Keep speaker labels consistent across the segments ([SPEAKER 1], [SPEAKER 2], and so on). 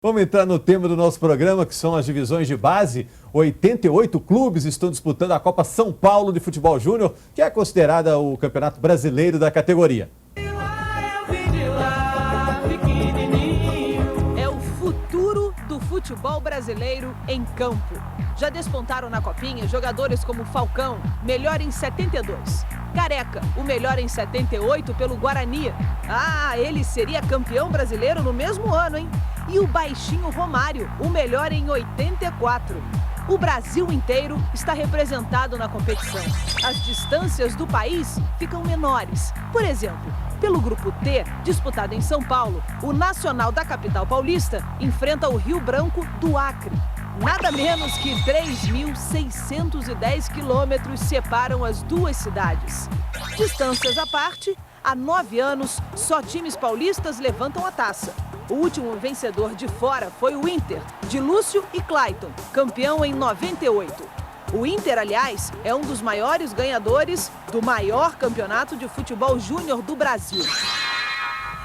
[SPEAKER 1] Vamos entrar no tema do nosso programa, que são as divisões de base. 88 clubes estão disputando a Copa São Paulo de Futebol Júnior, que é considerada o campeonato brasileiro da categoria.
[SPEAKER 2] É o futuro do futebol brasileiro em campo. Já despontaram na Copinha jogadores como Falcão, melhor em 72. Careca, o melhor em 78 pelo Guarani. Ah, ele seria campeão brasileiro no mesmo ano, hein? E o baixinho Romário, o melhor em 84. O Brasil inteiro está representado na competição. As distâncias do país ficam menores. Por exemplo, pelo Grupo T, disputado em São Paulo, o Nacional da capital paulista enfrenta o Rio Branco do Acre. Nada menos que 3.610 quilômetros separam as duas cidades. Distâncias à parte, há 9 anos, só times paulistas levantam a taça. O último vencedor de fora foi o Inter, de Lúcio e Clayton, campeão em 98. O Inter, aliás, é um dos maiores ganhadores do maior campeonato de futebol júnior do Brasil.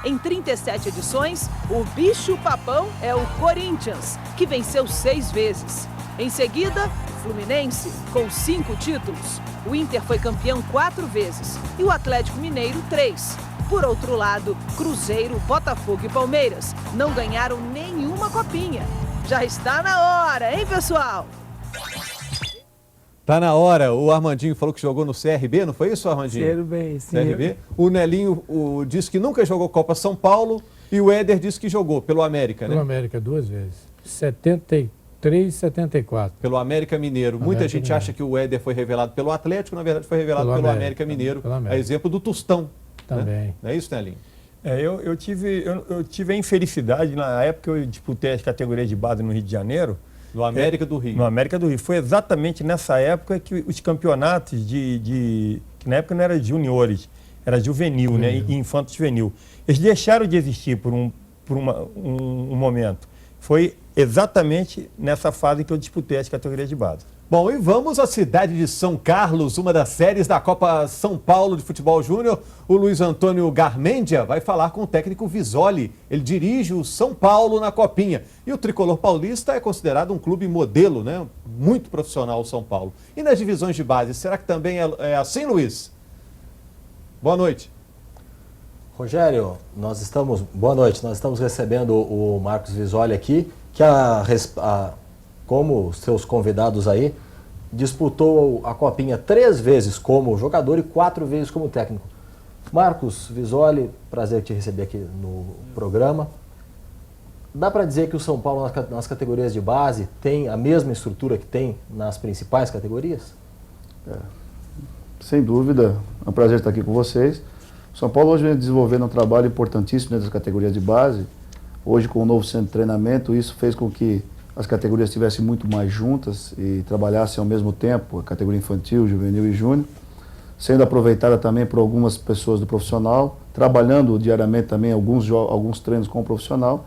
[SPEAKER 2] Em 37 edições, o bicho-papão é o Corinthians, que venceu 6 vezes. Em seguida, Fluminense, com 5 títulos. O Inter foi campeão 4 vezes e o Atlético Mineiro 3. Por outro lado, Cruzeiro, Botafogo e Palmeiras não ganharam nenhuma copinha. Já está na hora, hein, pessoal?
[SPEAKER 1] Tá na hora. O Armandinho falou que jogou no CRB, não foi isso, Armandinho?
[SPEAKER 3] CRB, sim.
[SPEAKER 1] CRB. O Nelinho disse que nunca jogou Copa São Paulo e o Éder disse que jogou pelo América, né?
[SPEAKER 3] Pelo América 2 vezes. 73 e 74.
[SPEAKER 1] Pelo América Mineiro. Muita gente acha que o Éder foi revelado pelo Atlético, na verdade foi revelado pelo América Mineiro. A exemplo do Tostão.
[SPEAKER 3] Também.
[SPEAKER 1] Né? Não é isso, Nelinho?
[SPEAKER 4] Eu tive a infelicidade, na época eu disputei as categorias de base no Rio de Janeiro.
[SPEAKER 1] No América do Rio.
[SPEAKER 4] No América do Rio. Foi exatamente nessa época que os campeonatos que na época não era juniores, era juvenil, né? E infanto juvenil. Eles deixaram de existir por um momento. Foi exatamente nessa fase que eu disputei as categorias de base.
[SPEAKER 1] Bom, e vamos à cidade de São Carlos, uma das séries da Copa São Paulo de Futebol Júnior. O Luiz Antônio Garmendia vai falar com o técnico Visoli. Ele dirige o São Paulo na Copinha. E o tricolor paulista é considerado um clube modelo, né? Muito profissional o São Paulo. E nas divisões de base, será que também é assim, Luiz? Boa noite.
[SPEAKER 5] Rogério, boa noite, nós estamos recebendo o Marcos Visoli aqui, que como seus convidados aí, disputou a Copinha 3 vezes como jogador e 4 vezes como técnico. Marcos Visoli, prazer te receber aqui no programa. Dá para dizer que o São Paulo nas categorias de base tem a mesma estrutura que tem nas principais categorias?
[SPEAKER 6] Sem dúvida, é um prazer estar aqui com vocês. O São Paulo hoje vem desenvolvendo um trabalho importantíssimo dentro das categorias de base. Hoje, com o novo centro de treinamento, isso fez com que as categorias estivessem muito mais juntas e trabalhassem ao mesmo tempo, a categoria infantil, juvenil e júnior, sendo aproveitada também por algumas pessoas do profissional, trabalhando diariamente também alguns treinos com o profissional.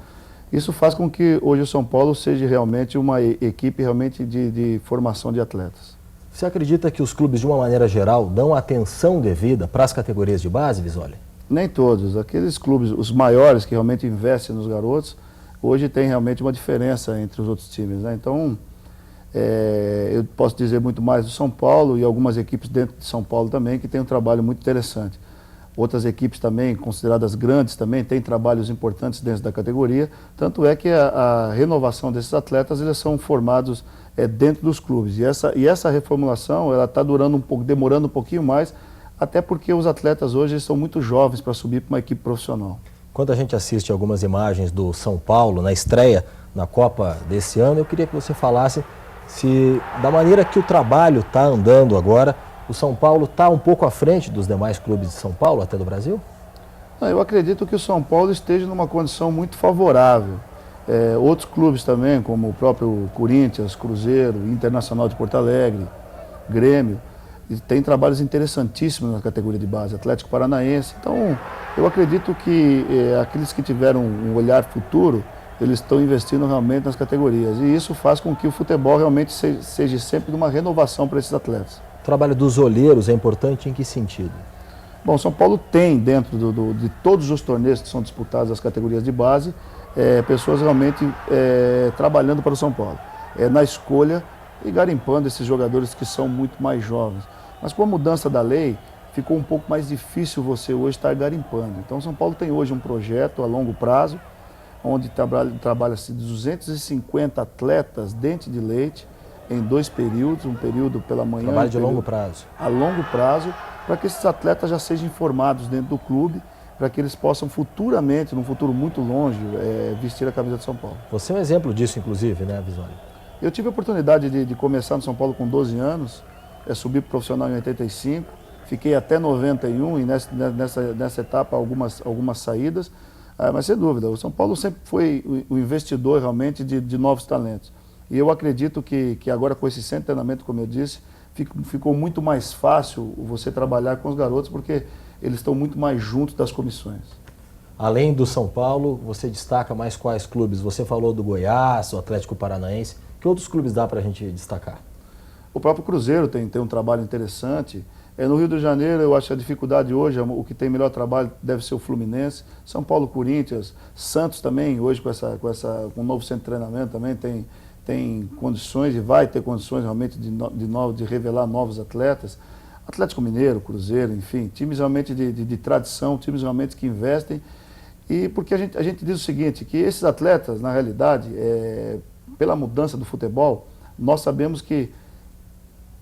[SPEAKER 6] Isso faz com que hoje o São Paulo seja realmente uma equipe realmente de formação de atletas.
[SPEAKER 5] Você acredita que os clubes, de uma maneira geral, dão atenção devida para as categorias de base, Visoli?
[SPEAKER 6] Nem todos. Aqueles clubes, os maiores que realmente investem nos garotos, hoje tem realmente uma diferença entre os outros times, né? Então, eu posso dizer muito mais do São Paulo e algumas equipes dentro de São Paulo também que têm um trabalho muito interessante. Outras equipes também, consideradas grandes, também têm trabalhos importantes dentro da categoria. Tanto é que a renovação desses atletas, eles são formados dentro dos clubes. E essa reformulação, ela está demorando um pouquinho mais, até porque os atletas hoje são muito jovens para subir para uma equipe profissional.
[SPEAKER 5] Quando a gente assiste algumas imagens do São Paulo na estreia na Copa desse ano, eu queria que você falasse se, da maneira que o trabalho está andando agora, o São Paulo está um pouco à frente dos demais clubes de São Paulo, até do Brasil?
[SPEAKER 6] Eu acredito que o São Paulo esteja numa condição muito favorável. Outros clubes também, como o próprio Corinthians, Cruzeiro, Internacional de Porto Alegre, Grêmio, tem trabalhos interessantíssimos na categoria de base, Atlético Paranaense. Então, eu acredito que aqueles que tiveram um olhar futuro, eles estão investindo realmente nas categorias. E isso faz com que o futebol realmente seja sempre uma renovação para esses atletas.
[SPEAKER 5] O trabalho dos olheiros é importante em que sentido?
[SPEAKER 6] Bom, São Paulo tem, dentro de todos os torneios que são disputados as categorias de base, pessoas realmente trabalhando para o São Paulo, na escolha e garimpando esses jogadores que são muito mais jovens. Mas com a mudança da lei, ficou um pouco mais difícil você hoje estar garimpando. Então o São Paulo tem hoje um projeto a longo prazo, onde trabalha-se 250 atletas dente de leite, em 2 períodos, um período pela manhã.
[SPEAKER 5] Trabalho de longo prazo.
[SPEAKER 6] A longo prazo, para que esses atletas já sejam informados dentro do clube, para que eles possam futuramente, num futuro muito longe, vestir a camisa de São Paulo.
[SPEAKER 5] Você é um exemplo disso, inclusive, né, Visoli?
[SPEAKER 6] Eu tive a oportunidade de começar no São Paulo com 12 anos, subi para o profissional em 85, fiquei até 91 e nessa etapa algumas saídas, mas sem dúvida, o São Paulo sempre foi o investidor realmente de novos talentos. E eu acredito que agora com esse centro de treinamento, como eu disse, ficou muito mais fácil você trabalhar com os garotos, porque eles estão muito mais juntos das comissões.
[SPEAKER 5] Além do São Paulo, você destaca mais quais clubes? Você falou do Goiás, o Atlético Paranaense. Que outros clubes dá para a gente destacar?
[SPEAKER 6] O próprio Cruzeiro tem um trabalho interessante. No Rio de Janeiro, eu acho que a dificuldade hoje, o que tem melhor trabalho deve ser o Fluminense. São Paulo, Corinthians, Santos também, hoje com o novo centro de treinamento também tem condições e vai ter condições realmente de revelar novos atletas. Atlético Mineiro, Cruzeiro, enfim, times realmente de tradição, times realmente que investem. E porque a gente diz o seguinte, que esses atletas, na realidade, pela mudança do futebol, nós sabemos que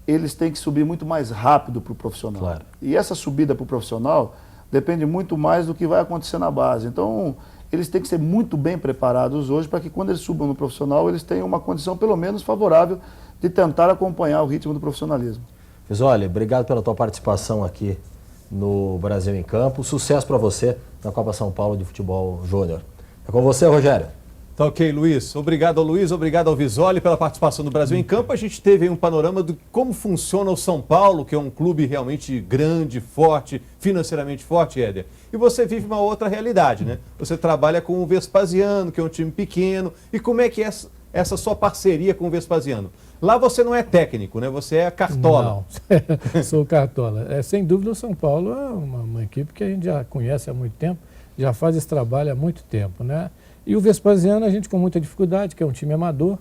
[SPEAKER 6] eles têm que subir muito mais rápido para o profissional.
[SPEAKER 5] Claro.
[SPEAKER 6] E essa subida para o profissional depende muito mais do que vai acontecer na base. Então, eles têm que ser muito bem preparados hoje para que quando eles subam no profissional, eles tenham uma condição pelo menos favorável de tentar acompanhar o ritmo do profissionalismo.
[SPEAKER 5] Visoli, obrigado pela tua participação aqui no Brasil em Campo. Sucesso para você na Copa São Paulo de Futebol Júnior. É com você, Rogério.
[SPEAKER 1] Tá ok, Luiz. Obrigado ao Luiz, obrigado ao Visoli pela participação do Brasil em Campo. A gente teve aí um panorama de como funciona o São Paulo, que é um clube realmente grande, forte, financeiramente forte, Éder. E você vive uma outra realidade, né? Você trabalha com o Vespasiano, que é um time pequeno. E como é que é essa sua parceria com o Vespasiano? Lá você não é técnico, né? Você é cartola.
[SPEAKER 3] Não, sou cartola. Sem dúvida o São Paulo é uma equipe que a gente já conhece há muito tempo, já faz esse trabalho há muito tempo, né? E o Vespasiano a gente com muita dificuldade, que é um time amador,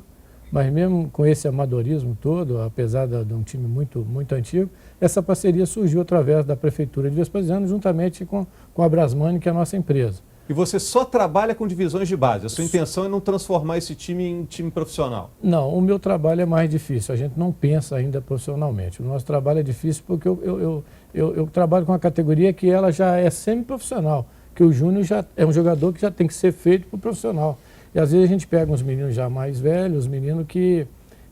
[SPEAKER 3] mas mesmo com esse amadorismo todo, apesar de um time muito, muito antigo, essa parceria surgiu através da Prefeitura de Vespasiano, juntamente com a Brasmani, que é a nossa empresa.
[SPEAKER 1] E você só trabalha com divisões de base. A sua intenção é não transformar esse time em time profissional?
[SPEAKER 3] Não, o meu trabalho é mais difícil. A gente não pensa ainda profissionalmente. O nosso trabalho é difícil porque eu trabalho com uma categoria que ela já é semi-profissional, que o júnior já é um jogador que já tem que ser feito para o profissional. E às vezes a gente pega uns meninos já mais velhos, meninos que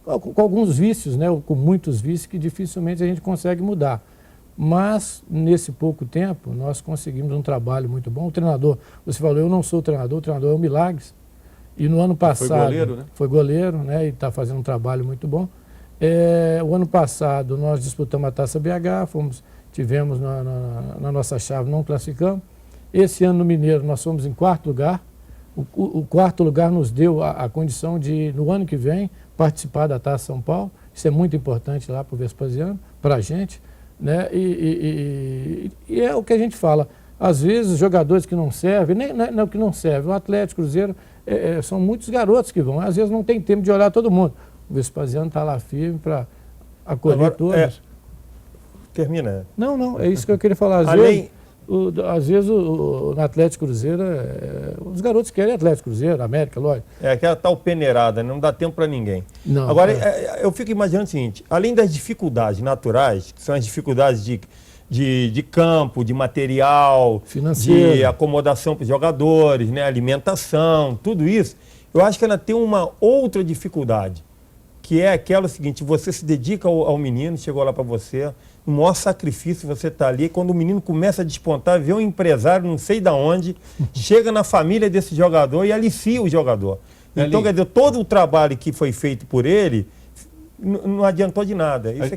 [SPEAKER 3] com alguns vícios, né, ou com muitos vícios que dificilmente a gente consegue mudar. Mas, nesse pouco tempo, nós conseguimos um trabalho muito bom. O treinador, você falou, eu não sou o treinador é o Milagres. E no ano passado...
[SPEAKER 1] Foi goleiro, né?
[SPEAKER 3] Foi goleiro, né? E está fazendo um trabalho muito bom. O ano passado, nós disputamos a Taça BH, tivemos na nossa chave, não classificamos. Esse ano no Mineiro, nós fomos em 4º lugar. O 4º lugar nos deu a condição de, no ano que vem, participar da Taça São Paulo. Isso é muito importante lá para o Vespasiano, para a gente. Né? E é o que a gente fala, às vezes os jogadores que não servem, não é o que não serve, o Atlético, Cruzeiro, são muitos garotos que vão, às vezes não tem tempo de olhar todo mundo. O Vespasiano está lá firme para acolher todos.
[SPEAKER 4] Termina.
[SPEAKER 3] Não, é isso que eu queria falar. Às vezes no Atlético Cruzeiro, os garotos querem Atlético Cruzeiro, América, lógico.
[SPEAKER 4] É aquela tal peneirada, não dá tempo para ninguém.
[SPEAKER 3] Não,
[SPEAKER 4] agora, eu fico imaginando o seguinte, além das dificuldades naturais, que são as dificuldades de campo, de material,
[SPEAKER 3] financeiro,
[SPEAKER 4] de acomodação para os jogadores, né, alimentação, tudo isso, eu acho que ela tem uma outra dificuldade, que é aquela seguinte, você se dedica ao menino, chegou lá para você, o maior sacrifício você está ali, quando o menino começa a despontar, vê um empresário não sei de onde, chega na família desse jogador e alicia o jogador. Então, quer dizer, todo o trabalho que foi feito por ele não adiantou de nada. Isso